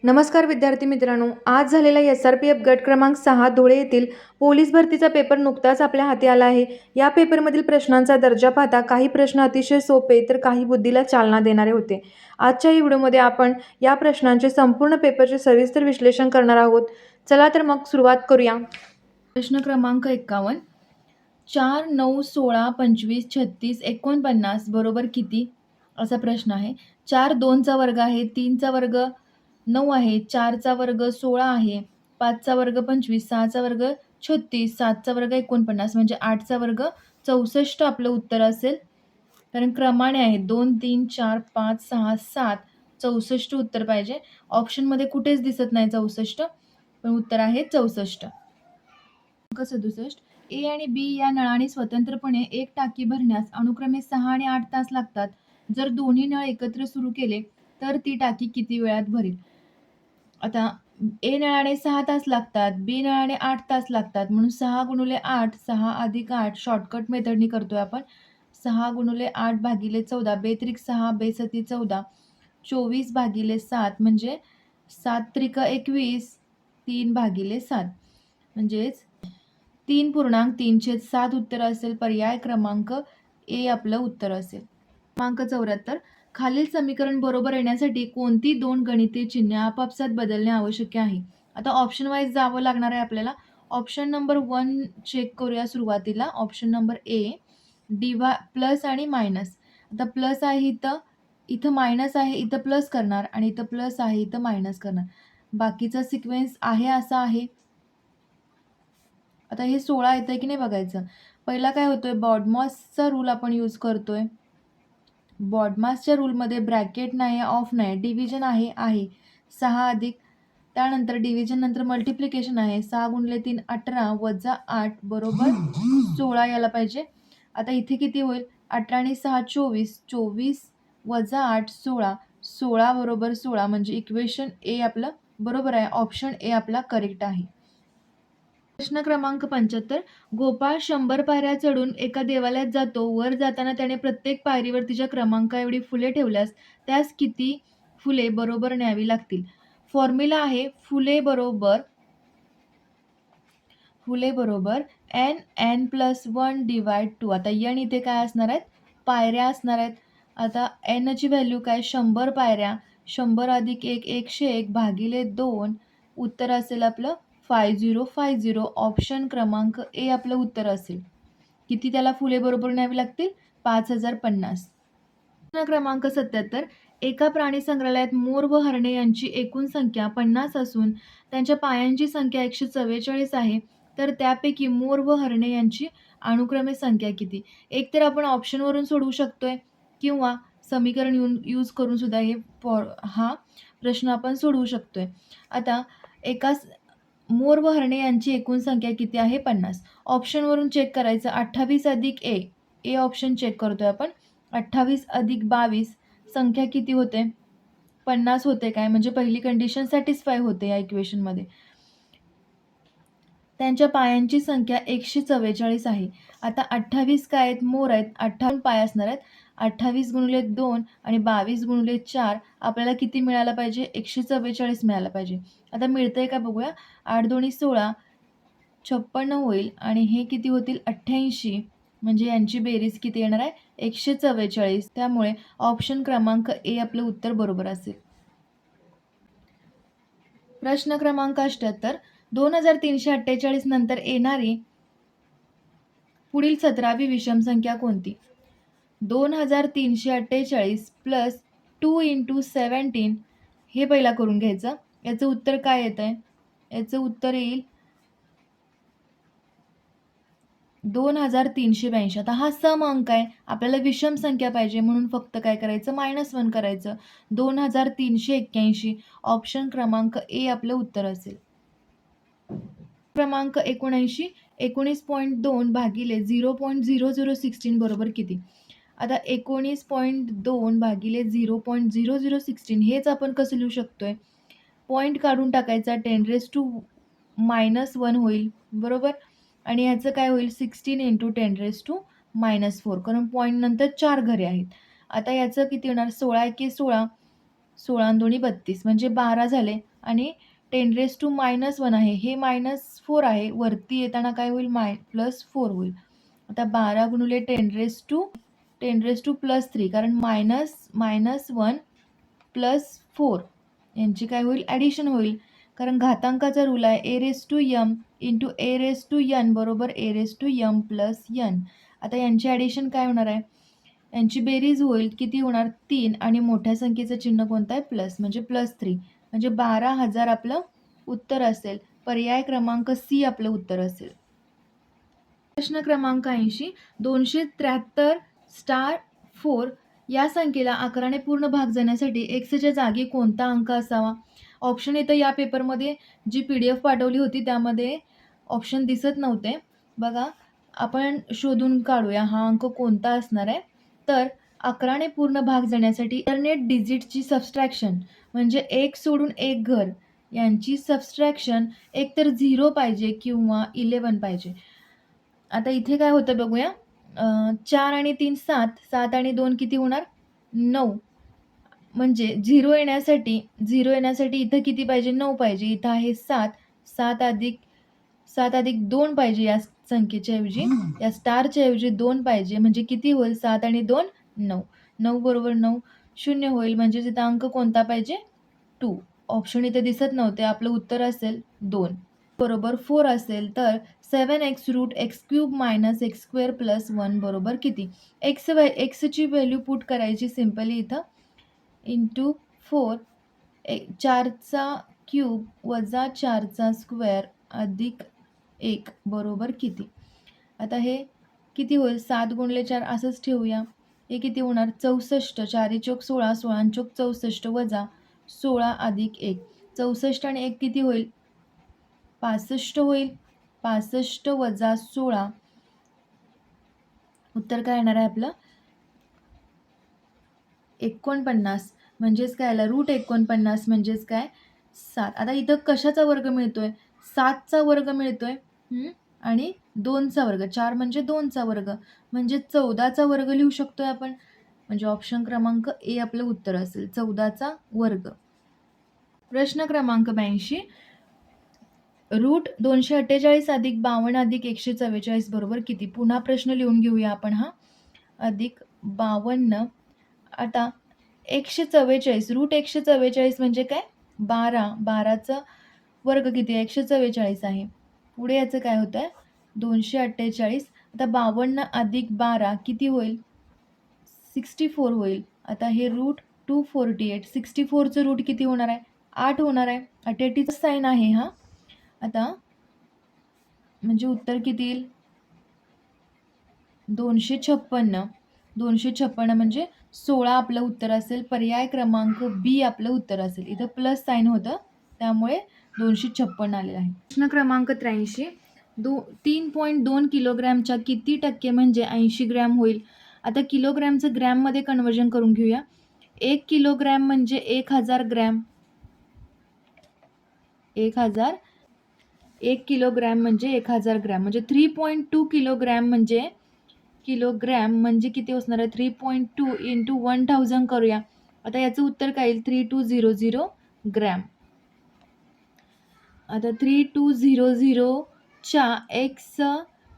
नमस्कार विद्यार्थी मित्रांनो, आज झालेला SRPF गट क्रमांक 6 धुळे येथील पोलीस भरतीचा पेपर नुकताच आपल्या हाती आला आहे. या पेपरमधील प्रश्नांचा दर्जा पाहता काही प्रश्न अतिशय सोपे तर काही बुद्धीला चालना देणारे होते. आजच्या या व्हिडिओमध्ये आपण या प्रश्नांचे संपूर्ण पेपरचे सविस्तर विश्लेषण करणार आहोत. चला तर मग सुरुवात करूया. प्रश्न क्रमांक 51. 4, 9, 16, 25, 36, 49 बरोबर किती? असा प्रश्न आहे. 4 2चा वर्ग आहे, 3चा वर्ग 9 आहे, 4चा वर्ग 16 आहे, 5चा वर्ग 25, 6चा वर्ग 36, 7चा वर्ग 49 म्हणजे 8चा वर्ग 64 आपलं उत्तर असेल. कारण क्रमाने आहे 2, 3, 4, 5, 6, 7 64 उत्तर पाहिजे. ऑप्शनमध्ये कुठेच दिसत नाही 64, पण उत्तर आहे 64. 67. ए आणि बी या नळाने स्वतंत्रपणे एक टाकी भरण्यास अनुक्रमे 6 आणि 8 तास लागतात. जर दोन्ही नळ एकत्र सुरू केले तर ती टाकी किती वेळात भरेल? आता ए नळाने 6 तास लागतात, बी नळाने 8 तास लागतात, म्हणून 6 गुणिले 8, 6 अधिक 8 शॉर्टकट मेथडनी करतोय आपण. 6 गुणिले 8 भागिले 14, बेत्रिक 6, बेसती 14, 24 भागिले 7 म्हणजे 7 त्रिक 21, 3 भागिले 7 म्हणजेच 3.3/7 उत्तर असेल. पर्याय क्रमांक ए आपलं उत्तर असेल. क्रमांक 74. खालील समीकरण बरोबर येण्यासाठी कोणती दोन गणिते चिन्हे आपापसात बदलणे आवश्यक आहे? आता ऑप्शन वाईज जावं लागणार आहे आपल्याला. ऑप्शन नंबर 1 चेक करूया सुरुवातीला. ऑप्शन नंबर ए प्लस आणि मायनस. आता प्लस आहे इथं मायनस आहे, इथं प्लस करणार आणि इथं प्लस आहे, इथं मायनस करणार. बाकीचा सिक्वेन्स आहे असा आहे. आता हे 16 येतंय की नाही बघायचं. पहिला काय होतोय, बॉडमॉसचा रूल आपण यूज करतोय. बॉडमासच्या रूलमध्ये ब्रॅकेट नाही, ऑफ नाही, डिव्हिजन आहे 6 अधिक, त्यानंतर डिव्हिजन नंतर मल्टिप्लिकेशन आहे. 6 गुणिले 3 18 वजा 8 बरोबर 16 यायला पाहिजे. आता इथे किती होईल? 18 आणि 6 24, 24 वजा 8 16, 16 बरोबर 16 म्हणजे इक्वेशन ए आपलं बरोबर आहे. ऑप्शन ए आपला करेक्ट आहे. प्रश्न क्रमांक 75. गोपाळ 100 पायऱ्या चढून एका देवालयात जातो. वर जाताना त्याने प्रत्येक पायरीवर तिच्या क्रमांकाएवढी फुले ठेवल्यास त्यास किती फुले बरोबर न्यावी लागतील? फॉर्म्युला आहे फुले बरोबर n+1 डिवाइड 2. आता n इथे काय असणार आहेत? पायऱ्या असणार आहेत. आता n ची व्हॅल्यू काय? 100 पायऱ्या, 100 अधिक 1 101 भागिले 2 उत्तर असेल आपलं 5050. ऑप्शन क्रमांक ए आपलं उत्तर असेल. किती त्याला फुले बरोबर न्यावी लागतील? 5050. प्रश्न क्रमांक 77. एका प्राणी संग्रहालयात मोर व हरणे यांची एकूण संख्या 50 असून त्यांच्या पायांची संख्या 144 आहे. तर त्यापैकी मोर व हरणे यांची अनुक्रमे संख्या किती? एक तर आपण ऑप्शनवरून सोडवू शकतोय किंवा समीकरण यूज करून सुद्धा हा प्रश्न आपण सोडवू शकतोय. आता मोर व हरणे यांची एकूण संख्या किती आहे? 50. ऑप्शनवरून चेक करायचं. 28 अधिक ए ऑप्शन चेक करतोय आपण. 28 अधिक 22 संख्या किती होते? 50 होते काय? म्हणजे पहिली कंडिशन सॅटिस्फाय होते या इक्वेशनमध्ये. त्यांच्या पायांची संख्या 144 आहे. आता 28 काय आहेत? मोर आहेत. 58 पाय असणार आहेत. 28 गुणिले 2 आणि 22 गुणिले 4 आपल्याला किती मिळायला पाहिजे? 144 मिळायला पाहिजे. आता मिळतंय का बघूया. 8 दोन्ही 16, 56 होईल आणि हे किती होतील? 88. म्हणजे यांची बेरीज किती येणार आहे? 144. त्यामुळे ऑप्शन क्रमांक ए आपलं उत्तर बरोबर असेल. प्रश्न क्रमांक 78. 2348 नंतर येणारी पुढील 17वी विषम संख्या कोणती? 2348 प्लस 2 × 17 हे पहिला करून घ्यायचं. याचं उत्तर काय येत आहे? याचं उत्तर येईल 2382. आता हा सम अंक आहे, आपल्याला विषम संख्या पाहिजे म्हणून फक्त काय करायचं? -1 करायचं. 2381. ऑप्शन क्रमांक ए आपलं उत्तर असेल. क्रमांक 79. 19.2 भागिले 0.0016 बरोबर किती? आता 19.2 भागिले 0.0016 हेच आपण कसं लिहू शकतोय? पॉईंट काढून टाकायचा, 10⁻⁻1 होईल बरोबर. आणि ह्याचं काय होईल? 16 × 10⁻⁴, कारण पॉईंट नंतर 4 घरे आहेत. आता याचं किती होणार? 16 × 16 16 आणि दोन्ही 32 म्हणजे 12 झाले आणि 10⁻⁻1 आहे. हे -4 आहे. वरती येताना काय होईल? +4 होईल. आता 12 गुणिले 10⁻⁻3 कारण -1 +4 यांची काय होईल? ॲडिशन होईल. कारण घातांकाचा रूल आहे a⁻m इंटू a⁻n बरोबर a⁻m + n. आता यांची ॲडिशन काय होणार आहे? यांची बेरीज होईल. किती होणार? 3 आणि मोठ्या संख्येचं चिन्ह कोणतं आहे? प्लस म्हणजे +3 म्हणजे 12,000 आपलं उत्तर असेल. पर्याय क्रमांक सी आपलं उत्तर असेल. प्रश्न क्रमांक 80 273 या संख्येला 11ने पूर्ण भाग जाण्यासाठी एक्सच्या जागी कोणता अंक असावा? ऑप्शन इथं या पेपरमध्ये जी PDF पाठवली होती त्यामध्ये ऑप्शन दिसत नव्हते. बघा आपण शोधून काढूया हा अंक कोणता असणार आहे. तर 11ने पूर्ण भाग जाण्यासाठी अल्टरनेट डिजिटची सबस्ट्रॅक्शन म्हणजे 1 सोडून 1 घर यांची सबस्ट्रॅक्शन एकतर 0 पाहिजे किंवा 11 पाहिजे. आता इथे काय होतं बघूया. 4 आणि 3 7, 7 आणि 2 किती होणार? 9. म्हणजे 0 येण्यासाठी इथं किती पाहिजे? 9 पाहिजे. इथं आहे 7. 7 अधिक 2 पाहिजे या संख्येच्या ऐवजी. या स्टारच्या ऐवजी 2 पाहिजे. म्हणजे किती होईल? 7 आणि 2 9. 9 बरोबर 9 0 होईल. म्हणजे इथं अंक कोणता पाहिजे? 2. ऑप्शन इथे दिसत नव्हते. आपलं उत्तर असेल 2. बरोबर 4 असेल तर 7x√x³ - x² + 1 बरोबर किती? एक्सची व्हॅल्यू पुट करायची सिम्पली इथं इंटू 4 4चा क्यूब वजा 4चा स्क्वेअर अधिक 1 बरोबर किती? आता हे किती होईल? 7 गुणिले 4 असंच ठेवूया. हे किती होणार? 64. 4 चोक 16, 16 चोक 64 वजा 16 अधिक 1. 64 आणि 1 किती होईल? 65 होईल. 65 वजा 16 उत्तर काय येणार आहे आपलं? 49. म्हणजेच काय आलं? √49 म्हणजेच काय? 7. आता इथं कशाचा वर्ग मिळतोय? 7चा वर्ग मिळतोय आणि 2चा वर्ग. 4 म्हणजे 2चा वर्ग म्हणजे 14चा वर्ग लिहू शकतोय आपण. म्हणजे ऑप्शन क्रमांक ए आपलं उत्तर असेल 14चा वर्ग. प्रश्न क्रमांक 82 √248 अधिक 52 अधिक 144 बरोबर किती? पुन्हा प्रश्न लिहून घेऊया आपण हा. अधिक 52 आता 144 √144 म्हणजे काय? 12. 12चा वर्ग किती आहे? 144 आहे. पुढे याचं काय होतं आहे? 248. आता 52 अधिक 12 किती होईल? 64 होईल. आता हे √248 64चं रूट किती होणार आहे? 8 होणार आहे. 88चा साईन आहे हा. आता म्हणजे उत्तर किती येईल? 256. 256 म्हणजे 16 आपलं उत्तर असेल. पर्याय क्रमांक बी आपलं उत्तर असेल. इथं प्लस साईन होतं त्यामुळे 256 आलेलं आहे. प्रश्न क्रमांक 83 3.2 किलोग्रॅमच्या किती टक्के म्हणजे 80 ग्रॅम होईल? आता किलोग्रॅमचं ग्रॅममध्ये कन्व्हर्जन करून घेऊया. 1 किलोग्रॅम म्हणजे 1000 ग्रॅम. 1 किलोग्रॅम म्हणजे 1000 ग्रॅम म्हणजे 3.2 किलोग्रॅम म्हणजे किती असणार आहे? 3.2 इंटू 1000 करूया. आता याचं उत्तर काय येईल? 3200 ग्रॅम. आता 3200च्या x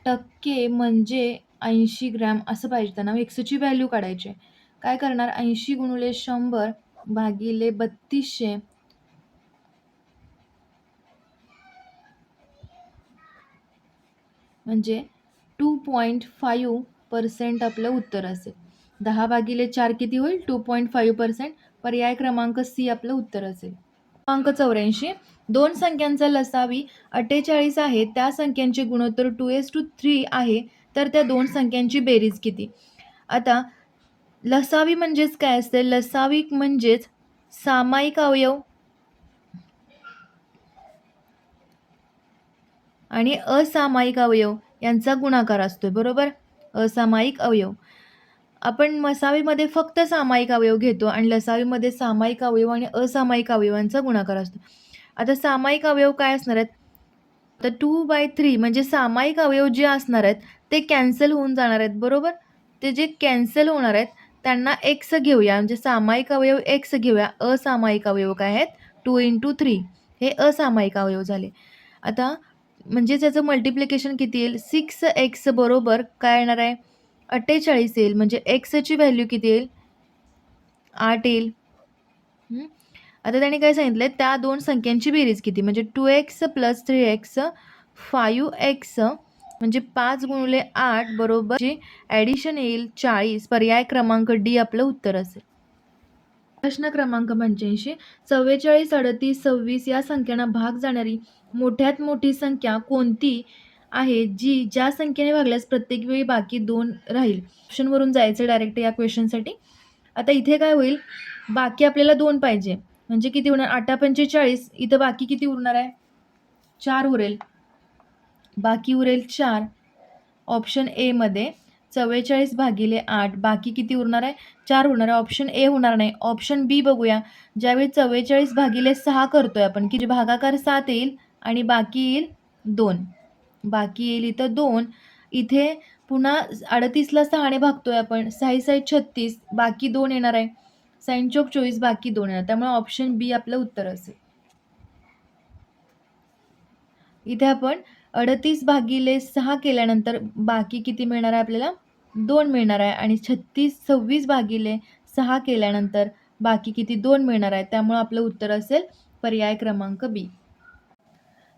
टक्के म्हणजे 80 ग्रॅम असं पाहिजे. त्यांना एक्सची व्हॅल्यू काढायची. काय करणार? 80 गुणिले 100 भागिले 3200 म्हणजे 2.5% आपलं उत्तर असेल. 10/4 किती होईल? 2.5%. पर्याय क्रमांक सी आपलं उत्तर असेल. क्रमांक 84 2 संख्यांचा लसावी 48 आहे. त्या संख्यांचे गुणोत्तर 2:3 आहे. तर त्या 2 संख्यांची बेरीज किती? आता लसावी म्हणजेच काय असते? लसावी म्हणजेच सामायिक अवयव आणि असामायिक अवयव यांचा गुणाकार असतो बरोबर. असामायिक अवयव आपण मसावीमध्ये फक्त सामायिक अवयव घेतो आणि लसावीमध्ये सामायिक अवयव आणि असामायिक अवयवांचा गुणाकार असतो. आता सामायिक अवयव काय असणार आहेत? तर 2/3 म्हणजे सामायिक अवयव जे असणार आहेत ते कॅन्सल होऊन जाणार आहेत बरोबर. ते जे कॅन्सल होणार आहेत त्यांना एक्स घेऊया, म्हणजे सामायिक अवयव एक्स घेऊया. असामायिक अवयव काय आहेत? 2 × 3 हे असामायिक अवयव झाले. आता म्हणजे त्याचं मल्टिप्लिकेशन किती येईल? 6x बरोबर काय येणार आहे? 48 येईल. म्हणजे एक्सची व्हॅल्यू किती येईल? 8 येईल. आता त्याने काय सांगितलंय, त्या दोन संख्यांची बेरीज किती? म्हणजे 2x + 3x 5x म्हणजे 5 × 8 बरोबर जी ॲडिशन येईल 40. पर्याय क्रमांक डी आपलं उत्तर असेल. प्रश्न क्रमांक 85. 44, 38, 26 या संख्यांना भाग जाणारी मोठ्यात मोठी संख्या कोणती आहे, जी ज्या संख्येने भागल्यास प्रत्येक वेळी बाकी 2 राहील? ऑप्शनवरून जायचं डायरेक्ट या क्वेश्चनसाठी. आता इथे काय होईल? बाकी आपल्याला 2 पाहिजे. म्हणजे किती होणार? 8×45 इथं बाकी किती उरणार आहे? 4 उरेल. बाकी उरेल 4. ऑप्शन ए मध्ये 44/8 बाकी किती उरणार आहे? 4 उरणार आहे. ऑप्शन ए होणार नाही. ऑप्शन बी बघूया. ज्यावेळी 44/6 करतोय आपण की भागाकार 7 येईल आणि बाकी येईल 2. बाकी येईल इथं 2. इथे पुन्हा 38ला 6ने भागतोय आपण. 6×6 36 बाकी 2 येणार आहे. 6×4 24 बाकी 2 येणार. त्यामुळे ऑप्शन बी आपलं उत्तर असेल. इथे आपण 38/6 केल्यानंतर बाकी किती मिळणार आहे आपल्याला? 2 मिळणार आहे आणि 26/6 केल्यानंतर बाकी किती? 2 मिळणार आहे. त्यामुळे आपलं उत्तर असेल पर्याय क्रमांक बी.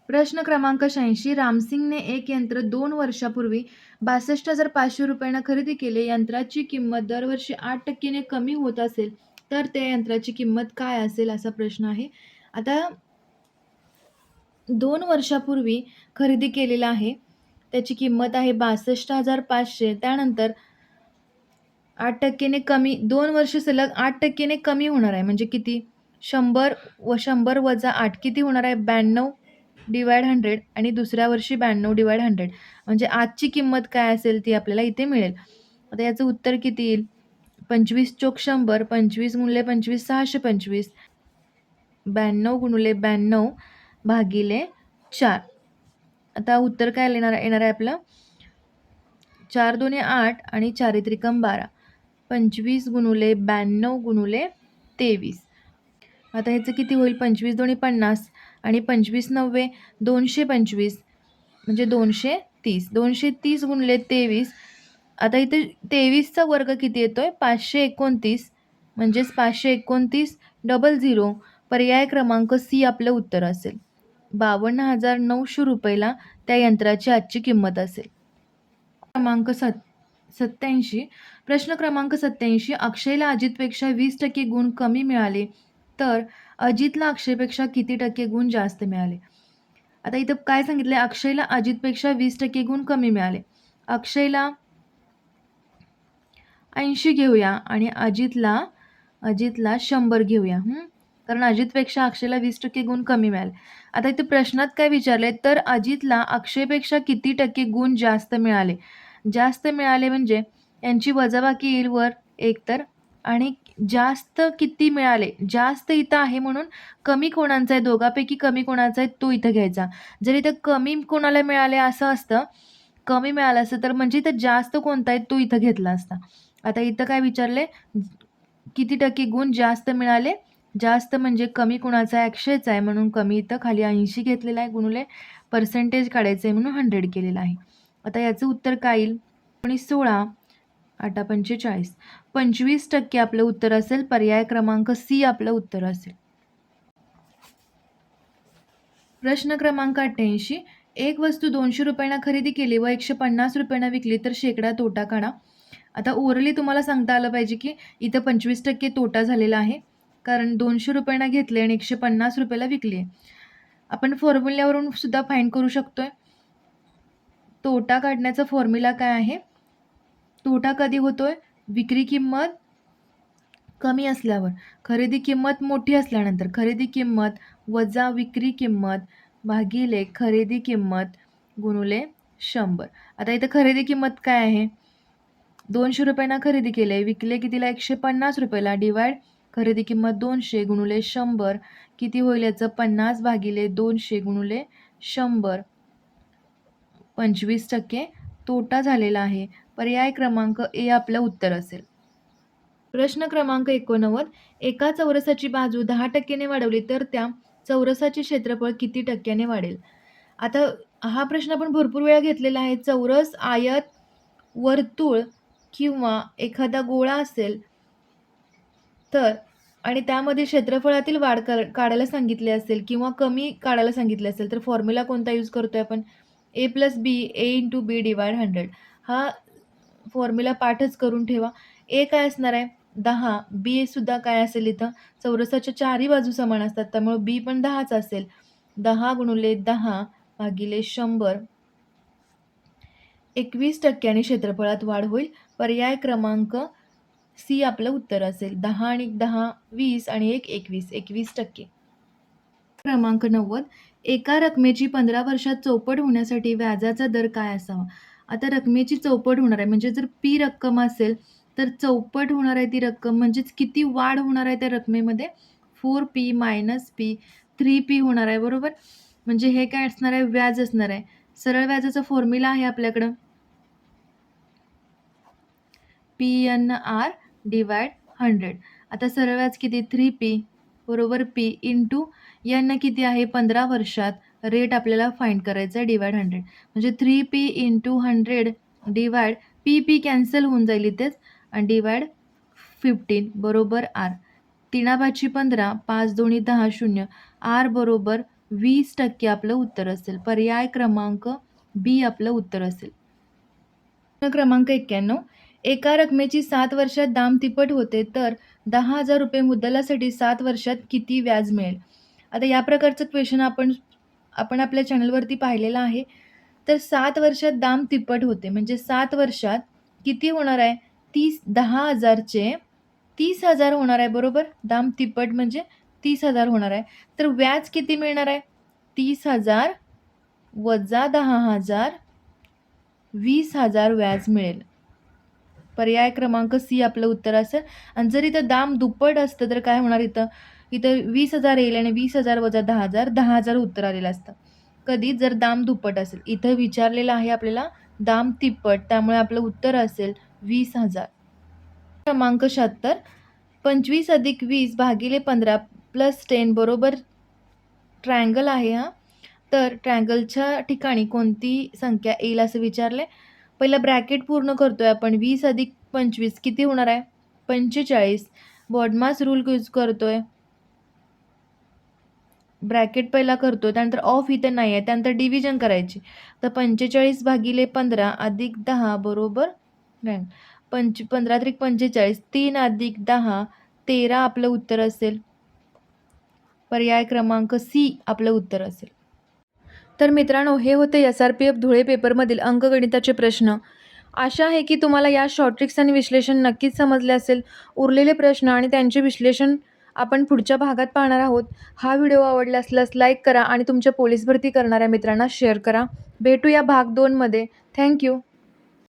प्रश्न क्रमांक 86. रामसिंगने एक यंत्र 2 वर्षापूर्वी 62,500 रुपयांना खरेदी केले. यंत्राची किंमत दरवर्षी 8% कमी होत असेल तर त्या यंत्राची किंमत काय असेल? असा प्रश्न आहे. आता 2 वर्षापूर्वी खरेदी केलेला आहे. त्याची किंमत आहे 62,500. त्यानंतर 8% कमी, 2 वर्ष सलग 8% कमी होणार आहे. म्हणजे किती? 100 व 100 वजा 8 किती होणार आहे? 92/100 आणि दुसऱ्या वर्षी 92/100. म्हणजे आजची किंमत काय असेल ती आपल्याला इथे मिळेल. आता याचं उत्तर किती येईल? 25×4 = 100. 25 × 25 625. 92 × 92 भागिले 4. आता उत्तर काय येणार आहे आपलं? 4 2 8 आणि 4 त्रिकम 12. 25 × 92 × 23. आता ह्याचं किती होईल? 25 2 50 आणि 25 9 225 म्हणजे 230. 230 × 23. आता इथे 23चा वर्ग किती येतोय? 529. म्हणजेच 529 पर्याय क्रमांक सी आपलं उत्तर असेल. 52,900 रुपयाला त्या यंत्राची आजची किंमत असेल. क्रमांक 87. प्रश्न क्रमांक 87. अक्षयला अजितपेक्षा 20% गुण कमी मिळाले तर अजितला अक्षयपेक्षा किती टक्के गुण जास्त मिळाले? आता इथं काय सांगितलंय? अक्षयला अजितपेक्षा 20% गुण कमी मिळाले. अक्षयला 80 घेऊया आणि अजितला 100 घेऊया. कारण अजितपेक्षा अक्षयला 20% गुण कमी मिळाले. आता इथे प्रश्नात काय विचारले? तर अजितला अक्षयपेक्षा किती टक्के गुण जास्त मिळाले? जास्त मिळाले म्हणजे यांची वजाबाकी येईल वर एकतर, आणि जास्त किती मिळाले? जास्त इथं आहे म्हणून कमी कोणाचा आहे? दोघांपैकी कमी कोणाचा आहे तो इथं घ्यायचा. जर इथं कमी कोणाला मिळाले असं असतं, कमी मिळालं असतं तर म्हणजे इथं जास्त कोणता आहे तो इथं घेतला असता. आता इथं काय विचारले? किती टक्के गुण जास्त मिळाले? जास्त म्हणजे कमी कुणाचा आहे? अक्षयचा आहे म्हणून कमी इथं खाली 80 घेतलेला आहे, गुणुले पर्सेंटेज काढायचं आहे म्हणून 100 केलेलं आहे. आता याचं उत्तर काय येईल? 16 8 45. 25% आपलं उत्तर असेल. पर्याय क्रमांक सी आपलं उत्तर असेल. प्रश्न क्रमांक 88. एक वस्तू 200 रुपयांना खरेदी केली व 150 रुपयांना विकली तर शेकडा तोटा काढा. आता ओरली तुम्हाला सांगता आलं पाहिजे की इथं 25% तोटा झालेला आहे, कारण 200 रुपयांना घेतले आणि 150 रुपयाला विकले. आपण फॉर्म्युल्यावरून सुद्धा फाइंड करू शकतोय. तोटा काढण्याचा फॉर्म्युला काय आहे? तोटा कधी होतोय? विक्री किंमत कमी असल्यावर. खरेदी किंमत मोठी असल्यानंतर. खरेदी किंमत वजा विक्री किंमत भागिले खरेदी किंमत गुणुले 100. आता इथं खरेदी किंमत काय आहे? 200 रुपयांना खरेदी केले, विकले कितीला? 150 रुपयाला. डिवाइड खरेदी किंमत 200 गुणुले 100 किती होईल याचं? 50/200 गुणुले 100. 25% तोटा झालेला आहे. पर्याय क्रमांक ए आपलं उत्तर असेल. प्रश्न क्रमांक 89. एका चौरसाची बाजू 10% ने वाढवली तर त्या चौरसाचे क्षेत्रफळ किती टक्क्याने वाढेल? आता हा प्रश्न आपण भरपूर वेळा घेतलेला आहे. चौरस, आयत, वर्तुळ किंवा एखादा गोळा असेल तर आणि त्यामध्ये क्षेत्रफळातील वाढ काढायला सांगितले असेल किंवा कमी काढायला सांगितले असेल तर फॉर्म्युला कोणता यूज करतोय आपण? a+b, a × b/100 हा फॉर्म्युला पाठच करून ठेवा. a काय असणार आहे? 10. b सुद्धा काय असेल इथं? चौरसाच्या चारही बाजू समान असतात त्यामुळे b पण 10च असेल. 10 × 10 भागिले 100 21% क्षेत्रफळात वाढ होईल. पर्याय क्रमांक सी आपलं उत्तर असेल. 10 आणि 10 20 आणि 1 21 21%. क्रमांक 90. एका रकमेची 15 वर्षात चौपट होण्यासाठी व्याजाचा दर काय असावा? आता रकमेची चौपट होणार आहे म्हणजे जर पी रक्कम असेल तर चौपट होणार आहे ती रक्कम म्हणजेच किती वाढ होणार आहे त्या रकमेमध्ये? 4p - p 3p होणार आहे बरोबर. म्हणजे हे काय असणार आहे? व्याज असणार आहे. सरळ व्याजाचा फॉर्म्युला आहे आपल्याकडं PNR/100. आता सरळ व्याज किती? 3p बरोबर p इंटू n किती आहे? 15 वर्षात. रेट आपल्याला फाइंड करायचा आहे डिवाइड 100 म्हणजे 3p × 100 डिवाइड p कॅन्सल होऊन जाईल इथेच आणि डिवाइड 15 बरोबर r. 3×5 15 5 2 10 0 r बरोबर 20% आपलं उत्तर असेल. पर्याय क्रमांक बी आपलं उत्तर असेल. क्रमांक 91. एका रकमेची 7 वर्षात दाम तिप्पट होते तर 10,000 रुपये मुद्दलासाठी 7 वर्षात किती व्याज मिळेल? आता या प्रकारचं क्वेश्चन आपण आपल्या चॅनलवरती पाहिलेलं आहे. तर 7 वर्षात दाम तिप्पट होते म्हणजे 7 वर्षात किती होणार आहे? 10,000चे 30,000 होणार आहे बरोबर. दाम तिप्पट म्हणजे 30,000 होणार आहे. तर व्याज किती मिळणार आहे? 30,000 वजा 10,000 20,000 व्याज मिळेल. पर्याय क्रमांक सी आपलं उत्तर असेल. आणि जर इथं दाम दुप्पट असतं तर काय होणार? इथं 20,000 येईल आणि 20,000 वजा 10,000 10,000 उत्तर आलेलं असतं. कधी? जर दाम दुप्पट असेल. इथं विचारलेलं आहे आपल्याला दाम तिप्पट त्यामुळे आपलं उत्तर असेल 20,000. क्रमांक 76. 25 + 20 भागिले 15 + 10 बरोबर ट्रायंगल आहे हा. तर ट्रायंगलच्या ठिकाणी कोणती संख्या येईल असं विचारलंय. पहिलं ब्रॅकेट पूर्ण करतोय आपण. 20 + 25 किती होणार आहे? 45. बॉडमास रूल यूज करतोय. ब्रॅकेट पहिला करतो त्यानंतर ऑफ इथे नाही आहे त्यानंतर डिव्हिजन करायची. तर 45 भागिले 15 + 10 बरोबर 15 × 45 3 + 10 13 आपलं उत्तर असेल. पर्याय क्रमांक सी आपलं उत्तर असेल. तर मित्रांनो हे होते SRPF धुळे पेपरमधील अंकगणिताचे प्रश्न. आशा आहे की तुम्हाला या शॉर्ट ट्रिक्स आणि विश्लेषण नक्कीच समजले असेल. उरलेले प्रश्न आणि त्यांचे विश्लेषण आपण पुढच्या भागात पाहणार आहोत. हा व्हिडिओ आवडला असल्यास लाईक करा आणि तुमच्या पोलीस भरती करणाऱ्या मित्रांना शेअर करा. भेटूया भाग 2 मध्ये. थँक्यू.